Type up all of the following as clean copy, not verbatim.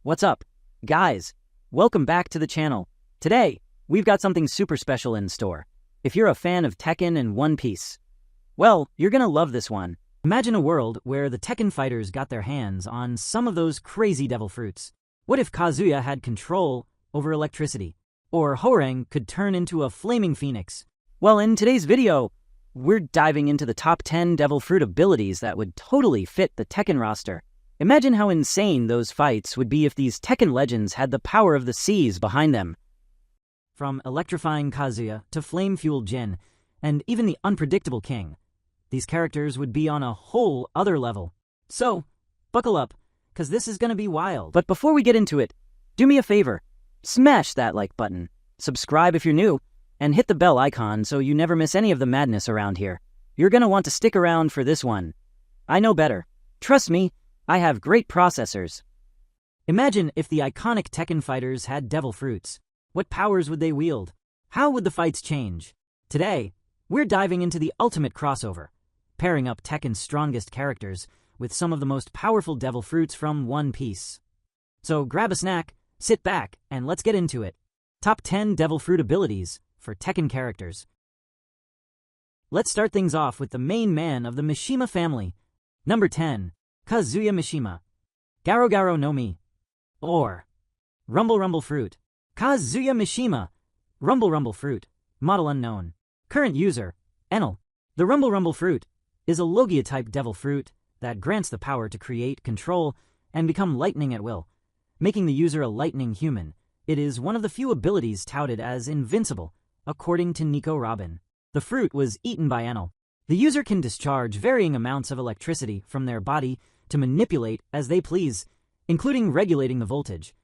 What's up, guys? Welcome back to the channel. Today, we've got something super special in store. If you're a fan of Tekken and One Piece, well, you're gonna love this one. Imagine a world where the Tekken fighters got their hands on some of those crazy devil fruits. What if Kazuya had control over electricity? Or Hwoarang could turn into a flaming phoenix? Well, in today's video, we're diving into the top 10 devil fruit abilities that would totally fit the Tekken roster. Imagine how insane those fights would be if these Tekken legends had the power of the seas behind them. From electrifying Kazuya to flame-fueled Jin, and even the unpredictable King, these characters would be on a whole other level. So, buckle up, cause this is gonna be wild. But before we get into it, do me a favor, smash that like button, subscribe if you're new, and hit the bell icon so you never miss any of the madness around here. You're gonna want to stick around for this one. I know better. Trust me, I have great processors. Imagine if the iconic Tekken fighters had devil fruits. What powers would they wield? How would the fights change? Today, we're diving into the ultimate crossover, pairing up Tekken's strongest characters with some of the most powerful devil fruits from One Piece. So grab a snack, sit back, and let's get into it. Top 10 devil fruit abilities for Tekken characters. Let's start things off with the main man of the Mishima family. Number 10. Kazuya Mishima, Garo Garo no Mi, or Rumble Rumble Fruit. Kazuya Mishima, Rumble Rumble Fruit, model unknown. Current user, Enel. The Rumble Rumble Fruit is a Logia-type devil fruit that grants the power to create, control, and become lightning at will, making the user a lightning human. It is one of the few abilities touted as invincible, according to Nico Robin. The fruit was eaten by Enel. The user can discharge varying amounts of electricity from their body to manipulate as they please, including regulating the voltage,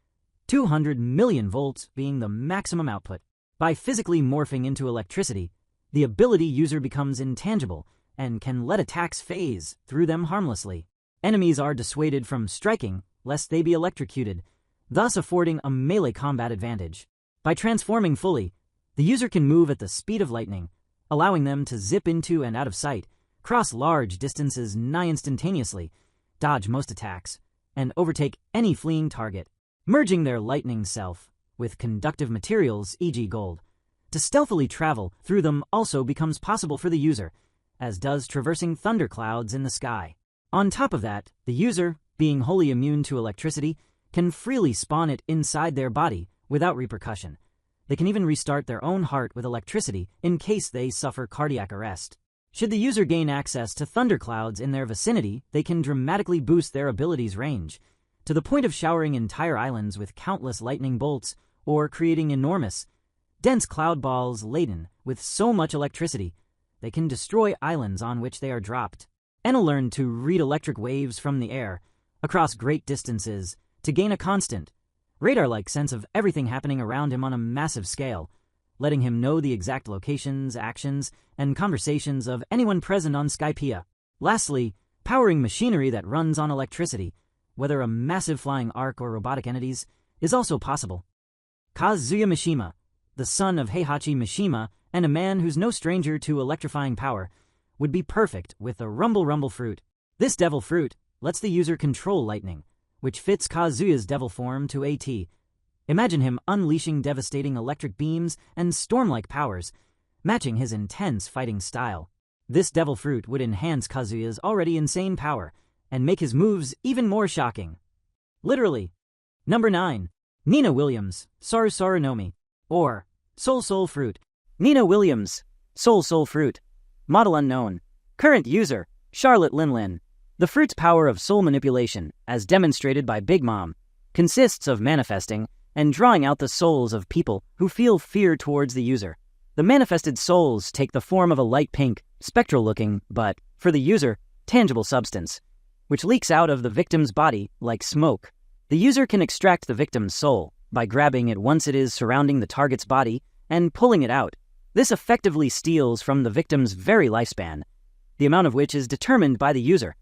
200 million volts being the maximum output. By physically morphing into electricity, the ability user becomes intangible and can let attacks phase through them harmlessly. Enemies are dissuaded from striking lest they be electrocuted, thus affording a melee combat advantage. By transforming fully, the user can move at the speed of lightning, allowing them to zip into and out of sight, cross large distances nigh instantaneously, dodge most attacks, and overtake any fleeing target, merging their lightning self with conductive materials, e.g. gold. To stealthily travel through them also becomes possible for the user, as does traversing thunderclouds in the sky. On top of that, the user, being wholly immune to electricity, can freely spawn it inside their body without repercussion. They can even restart their own heart with electricity in case they suffer cardiac arrest. Should the user gain access to thunderclouds in their vicinity, they can dramatically boost their ability's range, to the point of showering entire islands with countless lightning bolts or creating enormous, dense cloud balls laden with so much electricity they can destroy islands on which they are dropped. Enel learned to read electric waves from the air across great distances to gain a constant, radar-like sense of everything happening around him on a massive scale, letting him know the exact locations, actions, and conversations of anyone present on Skypiea. Lastly, powering machinery that runs on electricity, whether a massive flying ark or robotic entities, is also possible. Kazuya Mishima, the son of Heihachi Mishima and a man who's no stranger to electrifying power, would be perfect with the Rumble Rumble Fruit. This devil fruit lets the user control lightning, which fits Kazuya's devil form to a T. Imagine him unleashing devastating electric beams and storm-like powers, matching his intense fighting style. This devil fruit would enhance Kazuya's already insane power and make his moves even more shocking. Literally. Number 9. Nina Williams, Saru Saru no Mi, or Soul Soul Fruit. Nina Williams, Soul Soul Fruit, model unknown. Current user, Charlotte Linlin. The fruit's power of soul manipulation, as demonstrated by Big Mom, consists of manifesting and drawing out the souls of people who feel fear towards the user. The manifested souls take the form of a light pink, spectral-looking, but, for the user, tangible substance, which leaks out of the victim's body like smoke. The user can extract the victim's soul by grabbing it once it is surrounding the target's body and pulling it out. This effectively steals from the victim's very lifespan, the amount of which is determined by the user.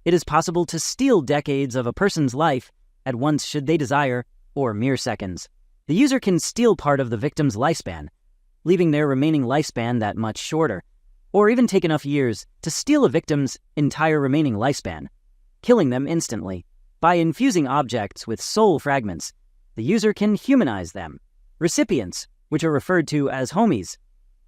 It is possible to steal decades of a person's life at once should they desire, or mere seconds. The user can steal part of the victim's lifespan, leaving their remaining lifespan that much shorter, or even take enough years to steal a victim's entire remaining lifespan, killing them instantly. By infusing objects with soul fragments, the user can humanize them. Recipients, which are referred to as homies,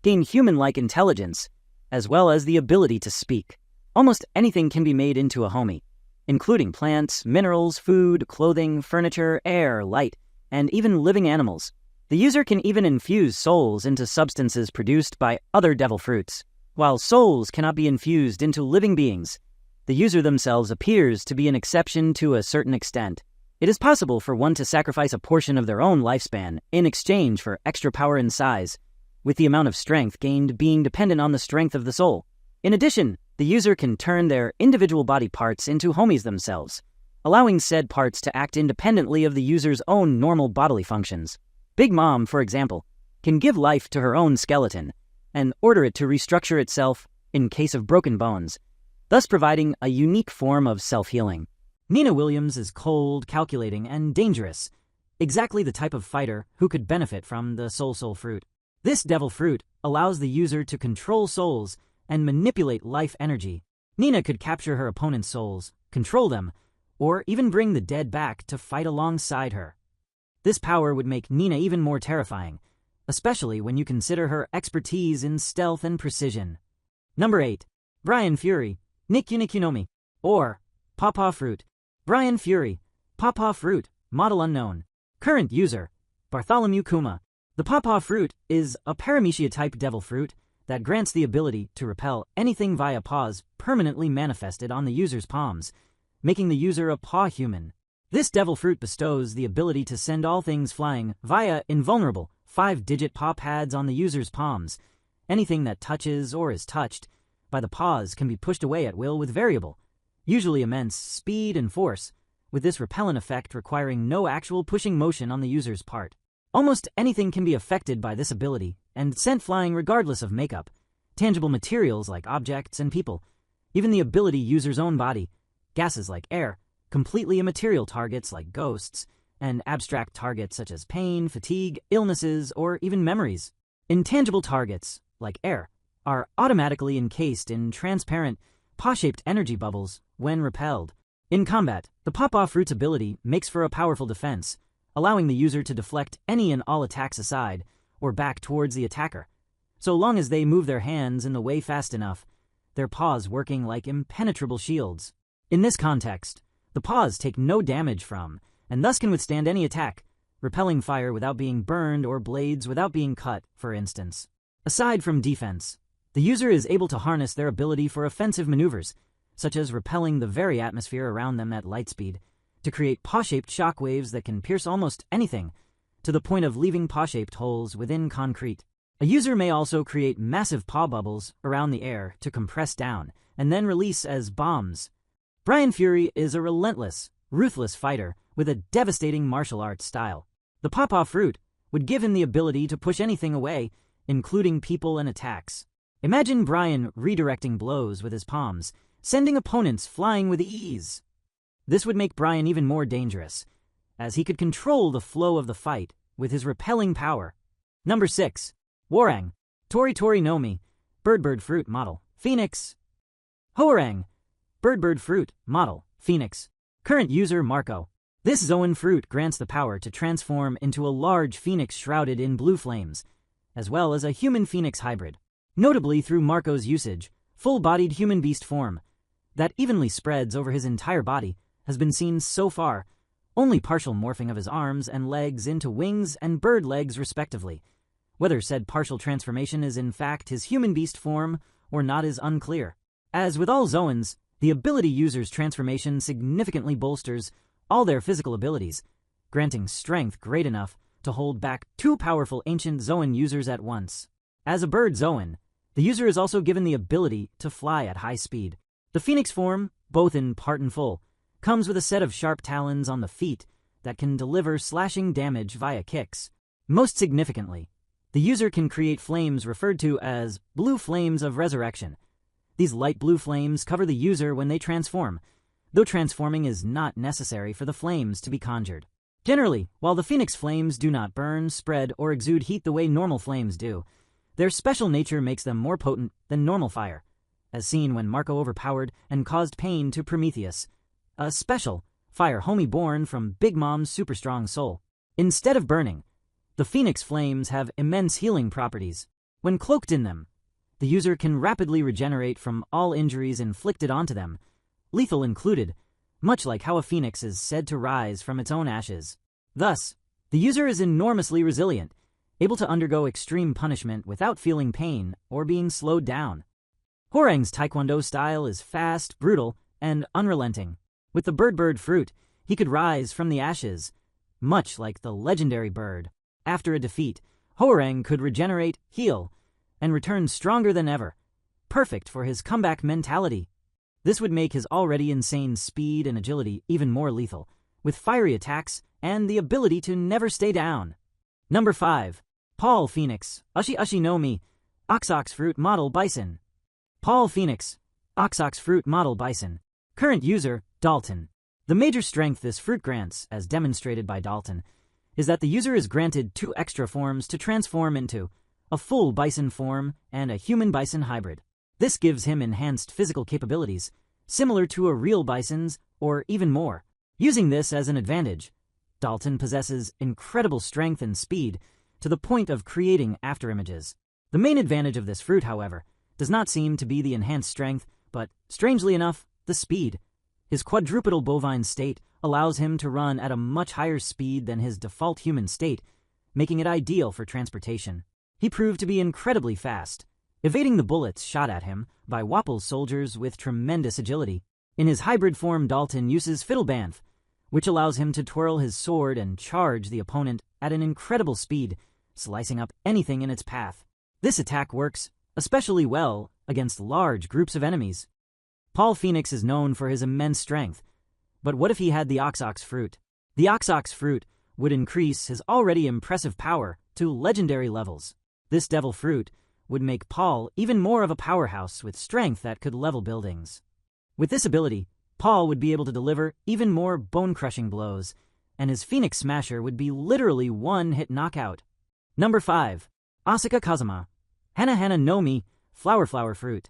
gain human-like intelligence, as well as the ability to speak. Almost anything can be made into a homie, including plants, minerals, food, clothing, furniture, air, light, and even living animals. The user can even infuse souls into substances produced by other devil fruits. While souls cannot be infused into living beings, the user themselves appears to be an exception to a certain extent. It is possible for one to sacrifice a portion of their own lifespan in exchange for extra power and size, with the amount of strength gained being dependent on the strength of the soul. In addition, the user can turn their individual body parts into homies themselves, allowing said parts to act independently of the user's own normal bodily functions. Big Mom, for example, can give life to her own skeleton and order it to restructure itself in case of broken bones, thus providing a unique form of self-healing. Nina Williams is cold, calculating, and dangerous, exactly the type of fighter who could benefit from the Soul fruit. This devil fruit allows the user to control souls and manipulate life energy. Nina could capture her opponent's souls, control them, or even bring the dead back to fight alongside her. This power would make Nina even more terrifying, especially when you consider her expertise in stealth and precision. Number 8. Brian Fury, Nikunikunomi, or Pawpaw Fruit. Brian Fury, Pawpaw Fruit, model unknown. Current user, Bartholomew Kuma. The Pawpaw Fruit is a paramecia-type devil fruit that grants the ability to repel anything via paws permanently manifested on the user's palms, making the user a paw human. This devil fruit bestows the ability to send all things flying via invulnerable 5-digit paw pads on the user's palms. Anything that touches or is touched by the paws can be pushed away at will with variable, usually immense, speed and force, with this repellent effect requiring no actual pushing motion on the user's part. Almost anything can be affected by this ability and sent flying regardless of makeup, tangible materials like objects and people, even the ability user's own body, gases like air, completely immaterial targets like ghosts, and abstract targets such as pain, fatigue, illnesses, or even memories. Intangible targets, like air, are automatically encased in transparent, paw-shaped energy bubbles when repelled. In combat, the Pawpaw Fruit's ability makes for a powerful defense, allowing the user to deflect any and all attacks aside or back towards the attacker, so long as they move their hands in the way fast enough, their paws working like impenetrable shields. In this context, the paws take no damage from, and thus can withstand any attack, repelling fire without being burned or blades without being cut, for instance. Aside from defense, the user is able to harness their ability for offensive maneuvers, such as repelling the very atmosphere around them at light speed, to create paw-shaped shockwaves that can pierce almost anything, to the point of leaving paw-shaped holes within concrete. A user may also create massive paw bubbles around the air to compress down, and then release as bombs. Brian Fury is a relentless, ruthless fighter with a devastating martial arts style. The Pawpaw Fruit would give him the ability to push anything away, including people and attacks. Imagine Brian redirecting blows with his palms, sending opponents flying with ease. This would make Brian even more dangerous, as he could control the flow of the fight with his repelling power. Number 6. Hwoarang, Tori no Mi, Bird Fruit Model, Phoenix. Hwoarang, Bird Fruit Model, Phoenix. Current user Marco. This Zoan fruit grants the power to transform into a large phoenix shrouded in blue flames, as well as a human phoenix hybrid. Notably through Marco's usage, full-bodied human beast form that evenly spreads over his entire body has been seen so far, only partial morphing of his arms and legs into wings and bird legs respectively. Whether said partial transformation is in fact his human beast form or not is unclear. As with all Zoans, the ability user's transformation significantly bolsters all their physical abilities, granting strength great enough to hold back two powerful ancient Zoan users at once. As a bird Zoan, the user is also given the ability to fly at high speed. The phoenix form, both in part and full, comes with a set of sharp talons on the feet that can deliver slashing damage via kicks. Most significantly, the user can create flames referred to as blue flames of resurrection. These light blue flames cover the user when they transform, though transforming is not necessary for the flames to be conjured. Generally, while the phoenix flames do not burn, spread, or exude heat the way normal flames do, their special nature makes them more potent than normal fire, as seen when Marco overpowered and caused pain to Prometheus. A special, fire homie born from Big Mom's super strong soul. Instead of burning, the Phoenix Flames have immense healing properties. When cloaked in them, the user can rapidly regenerate from all injuries inflicted onto them, lethal included, much like how a phoenix is said to rise from its own ashes. Thus, the user is enormously resilient, able to undergo extreme punishment without feeling pain or being slowed down. Hwoarang's taekwondo style is fast, brutal, and unrelenting. With the bird fruit, he could rise from the ashes, much like the legendary bird. After a defeat, Hwoarang could regenerate, heal, and return stronger than ever, perfect for his comeback mentality. This would make his already insane speed and agility even more lethal, with fiery attacks and the ability to never stay down. Number 5. Paul Phoenix, Ushi no Mi, Ox Fruit Model Bison. Paul Phoenix, Ox Fruit Model Bison. Current user, Dalton. The major strength this fruit grants, as demonstrated by Dalton, is that the user is granted 2 extra forms to transform into a full bison form and a human bison hybrid. This gives him enhanced physical capabilities, similar to a real bison's or even more. Using this as an advantage, Dalton possesses incredible strength and speed to the point of creating afterimages. The main advantage of this fruit, however, does not seem to be the enhanced strength, but, strangely enough, the speed. His quadrupedal bovine state allows him to run at a much higher speed than his default human state, making it ideal for transportation. He proved to be incredibly fast, evading the bullets shot at him by Wapple's soldiers with tremendous agility. In his hybrid form, Dalton uses Fiddlebanth, which allows him to twirl his sword and charge the opponent at an incredible speed, slicing up anything in its path. This attack works especially well against large groups of enemies. Paul Phoenix is known for his immense strength, but what if he had the Ox Fruit? The Ox Fruit would increase his already impressive power to legendary levels. This devil fruit would make Paul even more of a powerhouse with strength that could level buildings. With this ability, Paul would be able to deliver even more bone-crushing blows, and his Phoenix Smasher would be literally one-hit knockout. Number 5. Asuka Kazama, Hana no Mi, Flower Fruit.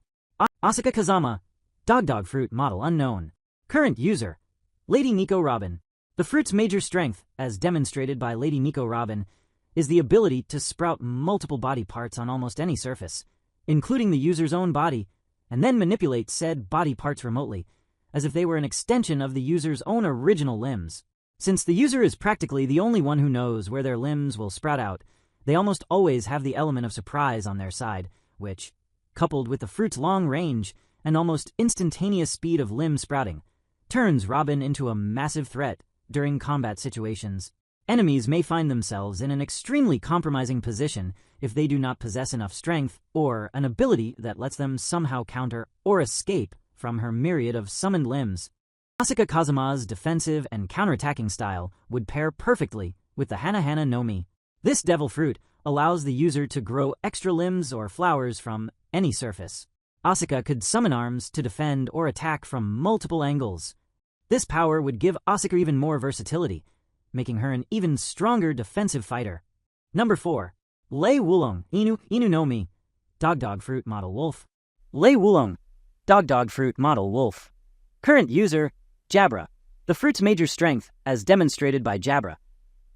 Asuka Kazama, Dog Fruit Model Unknown. Current user, Lady Nico Robin. The fruit's major strength, as demonstrated by Lady Nico Robin, is the ability to sprout multiple body parts on almost any surface, including the user's own body, and then manipulate said body parts remotely, as if they were an extension of the user's own original limbs. Since the user is practically the only one who knows where their limbs will sprout out, they almost always have the element of surprise on their side, which, coupled with the fruit's long range and almost instantaneous speed of limb sprouting, turns Robin into a massive threat during combat situations. Enemies may find themselves in an extremely compromising position if they do not possess enough strength or an ability that lets them somehow counter or escape from her myriad of summoned limbs. Asuka Kazama's defensive and counterattacking style would pair perfectly with the Hana no Mi. This devil fruit allows the user to grow extra limbs or flowers from any surface. Asuka could summon arms to defend or attack from multiple angles. This power would give Asuka even more versatility, making her an even stronger defensive fighter. Number 4. Lei Wulong, Inu no Mi, Dog Fruit Model Wolf. Lei Wulong, Dog Fruit Model Wolf. Current user, Jabra. The fruit's major strength, as demonstrated by Jabra,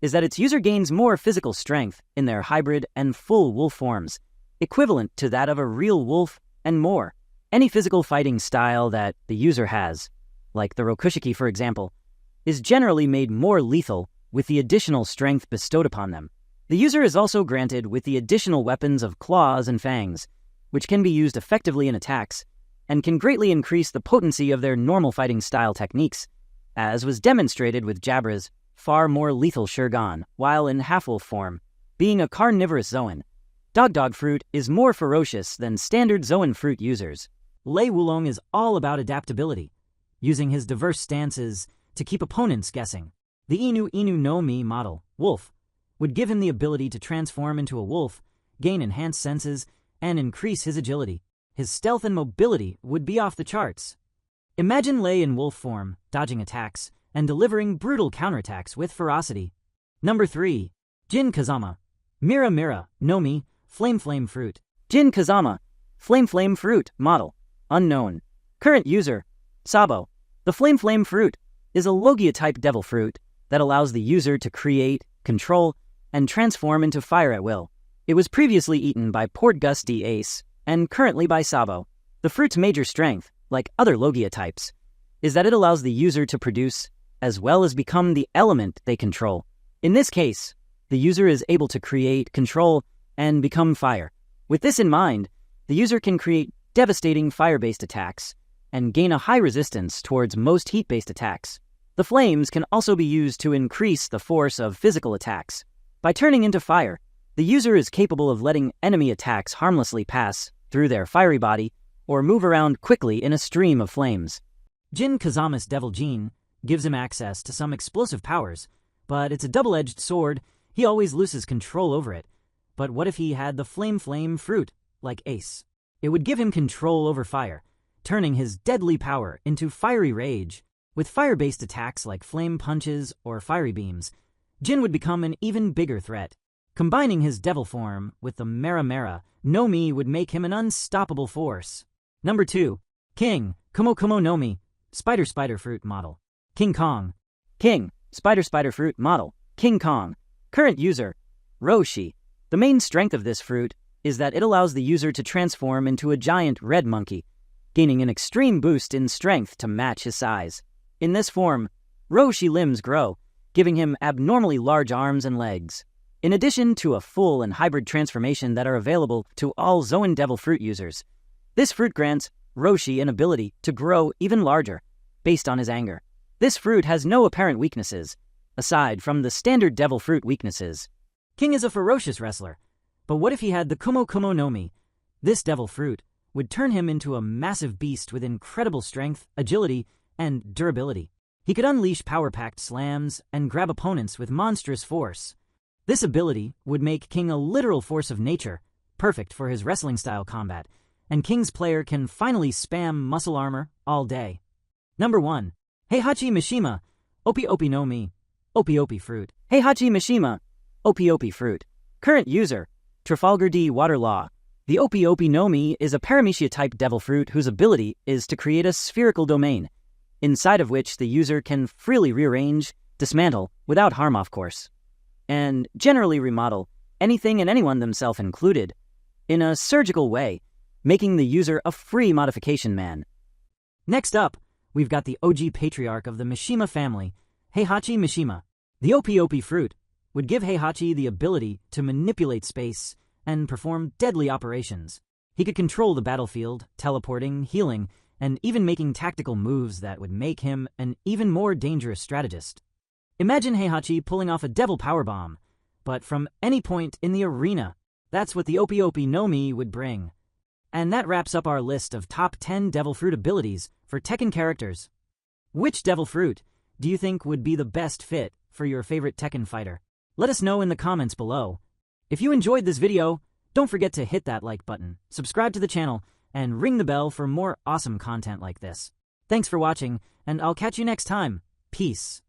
is that its user gains more physical strength in their hybrid and full wolf forms, equivalent to that of a real wolf and more. Any physical fighting style that the user has, like the Rokushiki for example, is generally made more lethal with the additional strength bestowed upon them. The user is also granted with the additional weapons of claws and fangs, which can be used effectively in attacks, and can greatly increase the potency of their normal fighting style techniques, as was demonstrated with Jabra's far more lethal Shurgan, while in half-wolf form, being a carnivorous Zoan. Dog Fruit is more ferocious than standard Zoan fruit users. Lei Wulong is all about adaptability, using his diverse stances to keep opponents guessing. The Inu no Mi model, Wolf, would give him the ability to transform into a wolf, gain enhanced senses, and increase his agility. His stealth and mobility would be off the charts. Imagine Lei in wolf form, dodging attacks, and delivering brutal counterattacks with ferocity. Number 3. Jin Kazama, Mira no Mi, Flame Fruit. Jin Kazama, Flame Fruit Model Unknown. Current user, Sabo. The Flame Fruit is a Logia-type devil fruit that allows the user to create, control, and transform into fire at will. It was previously eaten by Portgus D. Ace, and currently by Sabo. The fruit's major strength, like other Logia types, is that it allows the user to produce, as well as become the element they control. In this case, the user is able to create, control, and become fire. With this in mind, the user can create devastating fire-based attacks and gain a high resistance towards most heat-based attacks. The flames can also be used to increase the force of physical attacks. By turning into fire, the user is capable of letting enemy attacks harmlessly pass through their fiery body or move around quickly in a stream of flames. Jin Kazama's Devil Gene gives him access to some explosive powers, but it's a double-edged sword. He always loses control over it. But what if he had the Flame fruit, like Ace? It would give him control over fire, turning his deadly power into fiery rage. With fire-based attacks like flame punches or fiery beams, Jin would become an even bigger threat. Combining his devil form with the Mera no Mi would make him an unstoppable force. Number 2. King Kumo no Mi, Spider Fruit Model. King Kong. King Spider Fruit Model. King Kong. Current user, Roshi. The main strength of this fruit is that it allows the user to transform into a giant red monkey, gaining an extreme boost in strength to match his size. In this form, Roshi limbs grow, giving him abnormally large arms and legs. In addition to a full and hybrid transformation that are available to all Zoan Devil Fruit users, this fruit grants Roshi an ability to grow even larger, based on his anger. This fruit has no apparent weaknesses, aside from the standard Devil Fruit weaknesses. King is a ferocious wrestler, but what if he had the Kumo no Mi? This Devil Fruit would turn him into a massive beast with incredible strength, agility, and durability. He could unleash power-packed slams and grab opponents with monstrous force. This ability would make King a literal force of nature, perfect for his wrestling-style combat, and King's player can finally spam muscle armor all day. Number 1. Heihachi Mishima, Opi no Mi, Opi Fruit. Heihachi Mishima, Opi Fruit. Current user, Trafalgar D. Waterlaw. The Opi no Mi is a Paramecia-type devil fruit whose ability is to create a spherical domain, inside of which the user can freely rearrange, dismantle, without harm of course, and generally remodel anything and anyone themselves included, in a surgical way, making the user a free modification man. Next up, we've got the OG patriarch of the Mishima family, Heihachi Mishima. The Opi fruit would give Heihachi the ability to manipulate space and perform deadly operations. He could control the battlefield, teleporting, healing, and even making tactical moves that would make him an even more dangerous strategist. Imagine Heihachi pulling off a devil powerbomb, but from any point in the arena. That's what the Opi no Mi would bring. And that wraps up our list of top 10 devil fruit abilities for Tekken characters. Which devil fruit do you think would be the best fit for your favorite Tekken fighter? Let us know in the comments below. If you enjoyed this video, don't forget to hit that like button, subscribe to the channel, and ring the bell for more awesome content like this. Thanks for watching, and I'll catch you next time. Peace.